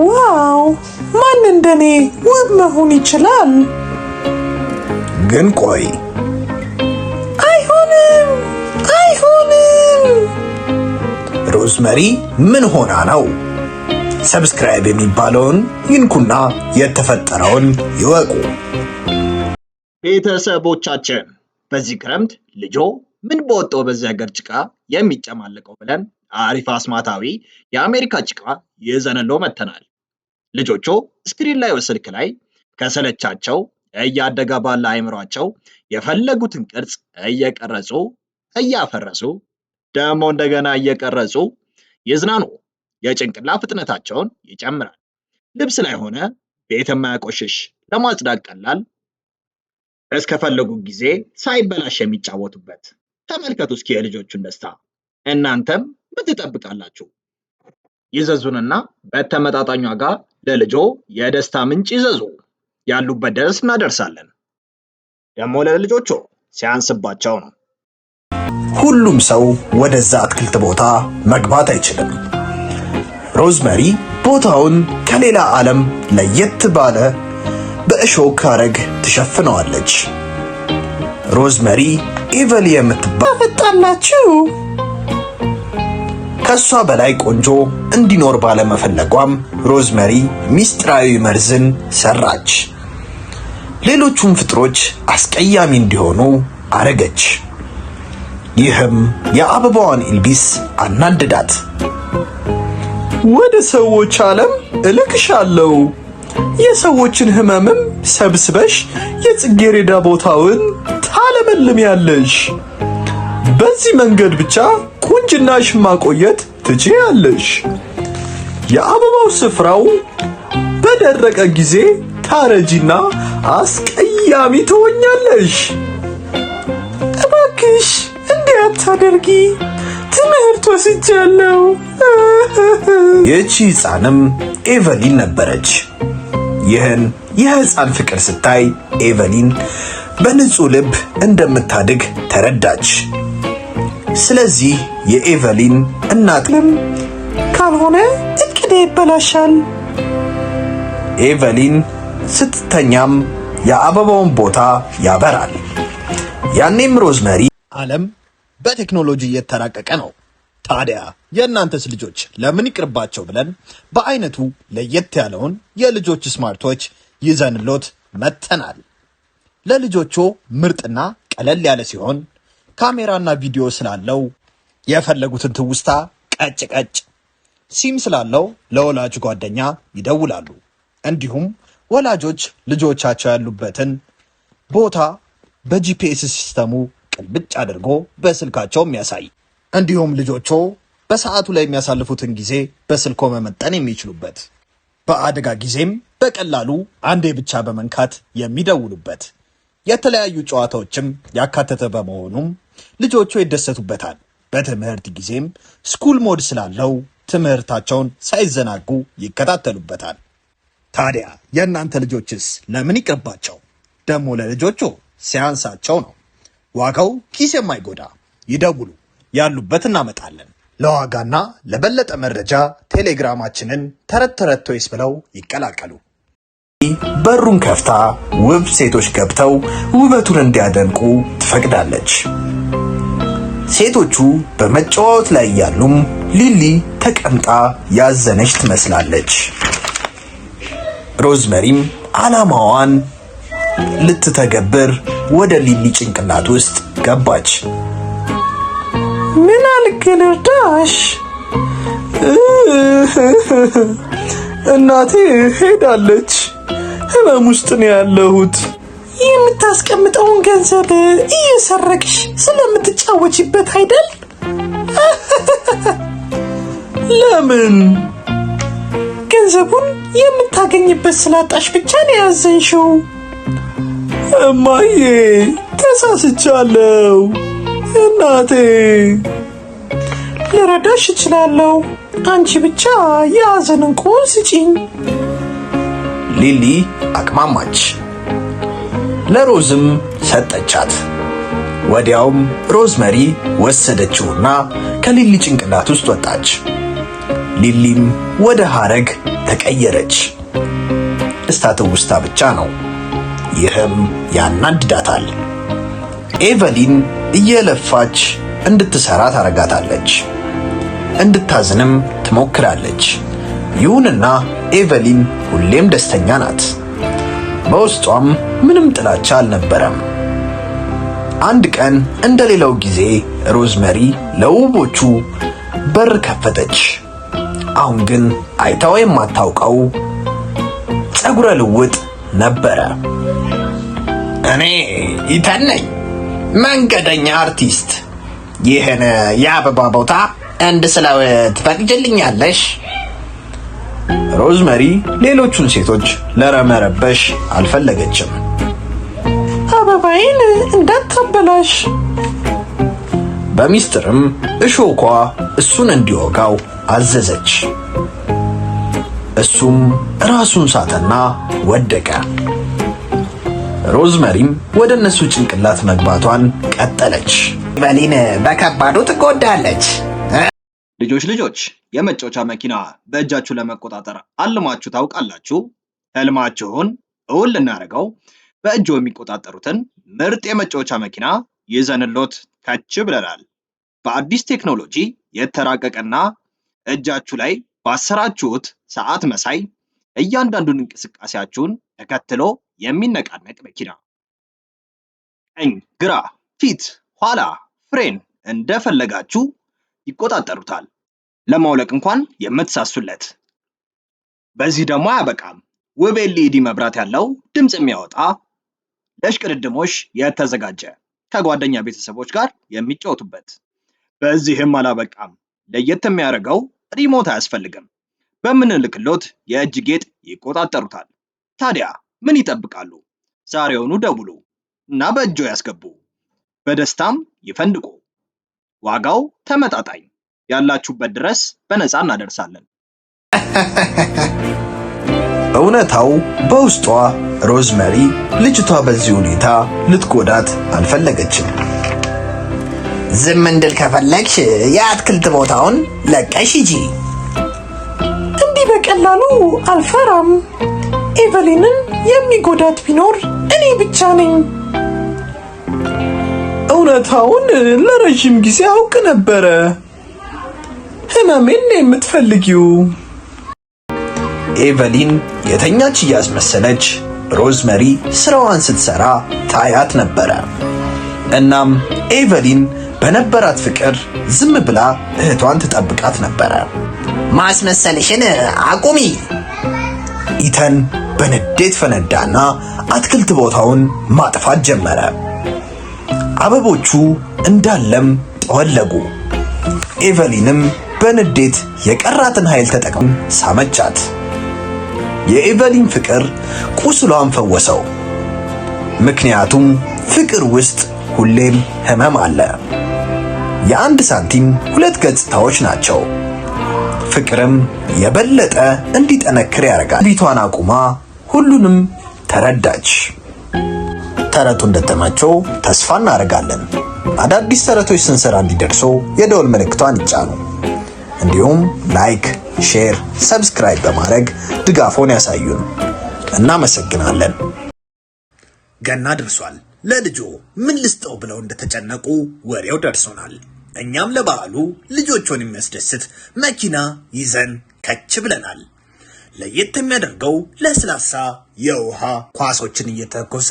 ዋው! ማን እንደኔ ውብ መሆን ይችላል? ግን ቆይ፣ አይሆንም! ሮዝመሪ ምን ሆና ነው? ሰብስክራይብ የሚባለውን ይንኩና የተፈጠረውን ይወቁ። ቤተሰቦቻችን በዚህ ክረምት ልጆ ምን በወጣው በዚህ ሀገር ጭቃ የሚጨማለቀው ብለን አሪፍ አስማታዊ የአሜሪካ ጭቃ ይዘንሎ መተናል። ልጆቹ ስክሪን ላይ ስልክ ላይ ከሰለቻቸው እያደገ ባለ አይምሯቸው የፈለጉትን ቅርጽ እየቀረጹ እያፈረሱ ደግሞ እንደገና እየቀረጹ ይዝናኑ። የጭንቅላ ፍጥነታቸውን ይጨምራል። ልብስ ላይ ሆነ ቤት የማያቆሽሽ ለማጽዳት ቀላል፣ እስከፈለጉ ጊዜ ሳይበላሽ የሚጫወቱበት። ተመልከቱ እስኪ የልጆቹን ደስታ። እናንተም ምን ትጠብቃላችሁ? ይዘዙንና በተመጣጣኝ ዋጋ ለልጆ የደስታ ምንጭ ይዘዙ። ያሉበት ድረስ እናደርሳለን። ደግሞ ለልጆቹ ሲያንስባቸው ነው። ሁሉም ሰው ወደዛ አትክልት ቦታ መግባት አይችልም። ሮዝመሪ ቦታውን ከሌላ ዓለም ለየት ባለ በእሾክ ሐረግ ትሸፍነዋለች። ሮዝመሪ ኤቨሊ የምትባል ፈጣላችሁ። ከሷ በላይ ቆንጆ እንዲኖር ባለመፈለጓም ሮዝመሪ ሚስጥራዊ መርዝን ሰራች። ሌሎቹም ፍጥሮች አስቀያሚ እንዲሆኑ አረገች። ይህም የአበባዋን ኢልቢስ አናደዳት። ወደ ሰዎች ዓለም እልክሻለሁ። የሰዎችን ህመምም ሰብስበሽ የጽጌረዳ ቦታውን ታለመልሚያለሽ። በዚህ መንገድ ብቻ ቁንጅናሽ ማቆየት ትችያለሽ። የአበባው ስፍራው በደረቀ ጊዜ ታረጂና አስቀያሚ ትሆኛለሽ። እባክሽ እንዲህ አታደርጊ፣ ትምህርት ወስጃለሁ። ይህቺ ሕፃንም ኤቨሊን ነበረች። ይህን የሕፃን ፍቅር ስታይ ኤቨሊን በንጹህ ልብ እንደምታድግ ተረዳች። ስለዚህ የኤቨሊን እናትም ካልሆነ እቅዴ ይበላሻል። ኤቨሊን ስትተኛም የአበባውን ቦታ ያበራል። ያኔም ሮዝመሪ ዓለም በቴክኖሎጂ እየተራቀቀ ነው። ታዲያ የእናንተስ ልጆች ለምን ይቅርባቸው ብለን በአይነቱ ለየት ያለውን የልጆች ስማርቶች ይዘንሎት መተናል። ለልጆቹ ምርጥና ቀለል ያለ ሲሆን ካሜራና ቪዲዮ ስላለው የፈለጉትን ትውስታ ቀጭ ቀጭ፣ ሲም ስላለው ለወላጅ ጓደኛ ይደውላሉ። እንዲሁም ወላጆች ልጆቻቸው ያሉበትን ቦታ በጂፒኤስ ሲስተሙ ቅልብጭ አድርጎ በስልካቸው የሚያሳይ፣ እንዲሁም ልጆቹ በሰዓቱ ላይ የሚያሳልፉትን ጊዜ በስልኮ መመጠን የሚችሉበት፣ በአደጋ ጊዜም በቀላሉ አንዴ ብቻ በመንካት የሚደውሉበት፣ የተለያዩ ጨዋታዎችም ያካተተ በመሆኑም ልጆቹ ይደሰቱበታል። በትምህርት ጊዜም ስኩል ሞድ ስላለው ትምህርታቸውን ሳይዘናጉ ይከታተሉበታል። ታዲያ የእናንተ ልጆችስ ለምን ይቅርባቸው? ደግሞ ለልጆቹ ሲያንሳቸው ነው። ዋጋው ኪስ የማይጎዳ ይደውሉ፣ ያሉበት እናመጣለን። ለዋጋና ለበለጠ መረጃ ቴሌግራማችንን ተረት ተረት ቶይስ ብለው ይቀላቀሉ። በሩን ከፍታ ውብ ሴቶች ገብተው ውበቱን እንዲያደንቁ ትፈቅዳለች። ሴቶቹ በመጫወት ላይ ያሉም ሊሊ ተቀምጣ ያዘነች ትመስላለች። ሮዝመሪም ዓላማዋን ልትተገብር ወደ ሊሊ ጭንቅላት ውስጥ ገባች። ምን አልገለርዳሽ? እናቴ ሄዳለች። ህመም ውስጥ ነው ያለሁት። የምታስቀምጠውን ገንዘብ እየሰረቅሽ ስለምትጫወችበት አይደል? ለምን? ገንዘቡን የምታገኝበት ስላጣሽ ብቻ ነው ያዘንሽው። እማዬ ተሳስቻለሁ። እናቴ። ልረዳሽ እችላለሁ። አንቺ ብቻ የሐዘን እንቁን ስጪኝ። ሊሊ አቅማማች። ለሮዝም ሰጠቻት። ወዲያውም ሮዝመሪ ወሰደችውና ከሊሊ ጭንቅላት ውስጥ ወጣች። ሊሊም ወደ ሐረግ ተቀየረች። እስታትውስታ ብቻ ነው። ይህም ያናድዳታል። ኤቨሊን እየለፋች እንድትሰራ ታረጋታለች። እንድታዝንም ትሞክራለች። ይሁንና ኤቨሊን ሁሌም ደስተኛ ናት። በውስጧም ምንም ጥላቻ አልነበረም። አንድ ቀን እንደሌላው ጊዜ ሮዝመሪ ለውቦቹ በር ከፈተች። አሁን ግን አይታው የማታውቀው ፀጉረ ልውጥ ነበረ። እኔ ኢተን ነኝ፣ መንገደኛ አርቲስት። ይህን የአበባ ቦታ እንድስለው ትፈቅጅልኛለሽ? ሮዝመሪ ሌሎቹን ሴቶች ለመረበሽ አልፈለገችም። አበባዬን እንዳታበላሽ። በሚስጥርም እሾኳ እሱን እንዲወጋው አዘዘች። እሱም ራሱን ሳተና ወደቀ። ሮዝመሪም ወደ እነሱ ጭንቅላት መግባቷን ቀጠለች። ኤቨሊን በከባዱ ትጎዳለች። ልጆች የመጫወቻ መኪና በእጃችሁ ለመቆጣጠር አልማችሁ ታውቃላችሁ? ህልማችሁን እውን ልናደርገው በእጆ የሚቆጣጠሩትን ምርጥ የመጫወቻ መኪና ይዘንሎት ከች ብለናል። በአዲስ ቴክኖሎጂ የተራቀቀና እጃችሁ ላይ ባሰራችሁት ሰዓት መሳይ እያንዳንዱን እንቅስቃሴያችሁን ተከትሎ የሚነቃነቅ መኪና። ቀኝ፣ ግራ፣ ፊት፣ ኋላ፣ ፍሬን እንደፈለጋችሁ ይቆጣጠሩታል። ለማውለቅ እንኳን የምትሳሱለት። በዚህ ደግሞ አያበቃም። ውብ ኤልኢዲ መብራት ያለው ድምፅ የሚያወጣ ለሽቅድድሞሽ የተዘጋጀ ከጓደኛ ቤተሰቦች ጋር የሚጫወቱበት። በዚህም አላበቃም። ለየት የሚያደርገው ሪሞት አያስፈልግም። በምንልክሎት የእጅ ጌጥ ይቆጣጠሩታል። ታዲያ ምን ይጠብቃሉ? ዛሬውኑ ደውሉ እና በእጆ ያስገቡ። በደስታም ይፈንድቁ። ዋጋው ተመጣጣኝ፣ ያላችሁበት ድረስ በነፃ እናደርሳለን። እውነታው በውስጧ ሮዝመሪ ልጅቷ በዚህ ሁኔታ ልትጎዳት አልፈለገችም። ዝም እንድል ከፈለግሽ የአትክልት ቦታውን ለቀሽ ሂጂ። እንዲህ በቀላሉ አልፈራም። ኤቨሊንን የሚጎዳት ቢኖር እኔ ብቻ ነኝ። እውነታውን ለረጅም ጊዜ አውቅ ነበረ። ህመሜን ነው የምትፈልጊው። ኤቨሊን የተኛች እያስመሰለች ሮዝመሪ ስራዋን ስትሰራ ታያት ነበረ። እናም ኤቨሊን በነበራት ፍቅር ዝም ብላ እህቷን ትጠብቃት ነበረ። ማስመሰልሽን አቁሚ። ኢተን በንዴት ፈነዳና አትክልት ቦታውን ማጥፋት ጀመረ። አበቦቹ እንዳለም ጠወለጉ። ኤቨሊንም በንዴት የቀራትን ኃይል ተጠቅማ ሳመቻት። የኤቨሊን ፍቅር ቁስሏን ፈወሰው። ምክንያቱም ፍቅር ውስጥ ሁሌም ህመም አለ። የአንድ ሳንቲም ሁለት ገጽታዎች ናቸው። ፍቅርም የበለጠ እንዲጠነክር ያደርጋል። ቢቷን አቁማ ሁሉንም ተረዳች። ተረቱ እንደተመቸው ተስፋ እናደርጋለን። አዳዲስ ተረቶች ስንሰራ እንዲደርሱ የደወል ምልክቷን ይጫኑ። እንዲሁም ላይክ፣ ሼር፣ ሰብስክራይብ በማድረግ ድጋፎን ያሳዩን። እናመሰግናለን። ገና ደርሷል። ለልጆ ምን ልስጠው ብለው እንደተጨነቁ ወሬው ደርሶናል። እኛም ለበዓሉ ልጆቹን የሚያስደስት መኪና ይዘን ከች ብለናል። ለየት የሚያደርገው ለስላሳ የውሃ ኳሶችን እየተኮሰ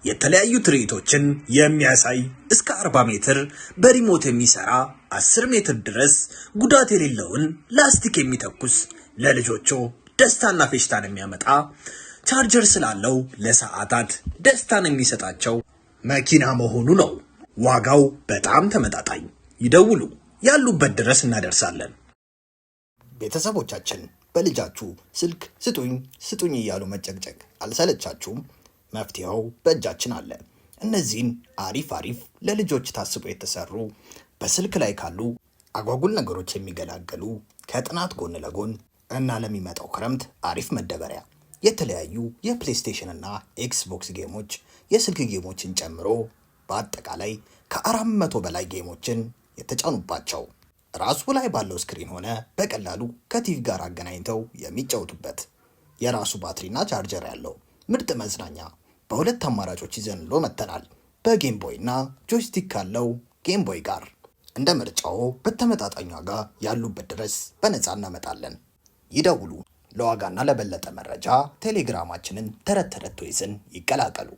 የተለያዩ ትርኢቶችን የሚያሳይ እስከ 40 ሜትር በሪሞት የሚሰራ 10 ሜትር ድረስ ጉዳት የሌለውን ላስቲክ የሚተኩስ ለልጆቹ ደስታና ፌሽታን የሚያመጣ ቻርጀር ስላለው ለሰዓታት ደስታን የሚሰጣቸው መኪና መሆኑ ነው። ዋጋው በጣም ተመጣጣኝ። ይደውሉ፣ ያሉበት ድረስ እናደርሳለን። ቤተሰቦቻችን በልጃችሁ ስልክ ስጡኝ ስጡኝ እያሉ መጨቅጨቅ አልሰለቻችሁም? መፍትሄው በእጃችን አለ። እነዚህን አሪፍ ለልጆች ታስበው የተሰሩ በስልክ ላይ ካሉ አጓጉል ነገሮች የሚገላገሉ ከጥናት ጎን ለጎን እና ለሚመጣው ክረምት አሪፍ መደበሪያ የተለያዩ የፕሌይስቴሽን እና ኤክስቦክስ ጌሞች የስልክ ጌሞችን ጨምሮ በአጠቃላይ ከ400 በላይ ጌሞችን የተጫኑባቸው ራሱ ላይ ባለው ስክሪን ሆነ በቀላሉ ከቲቪ ጋር አገናኝተው የሚጫወቱበት የራሱ ባትሪና ቻርጀር ያለው ምርጥ መዝናኛ በሁለት አማራጮች ይዘንሎ መተናል። በጌም ቦይ እና ጆይስቲክ ካለው ጌም ቦይ ጋር እንደ ምርጫው በተመጣጣኝ ዋጋ ያሉበት ድረስ በነፃ እናመጣለን። ይደውሉ። ለዋጋና ለበለጠ መረጃ ቴሌግራማችንን ተረት ቶይዝን ይቀላቀሉ።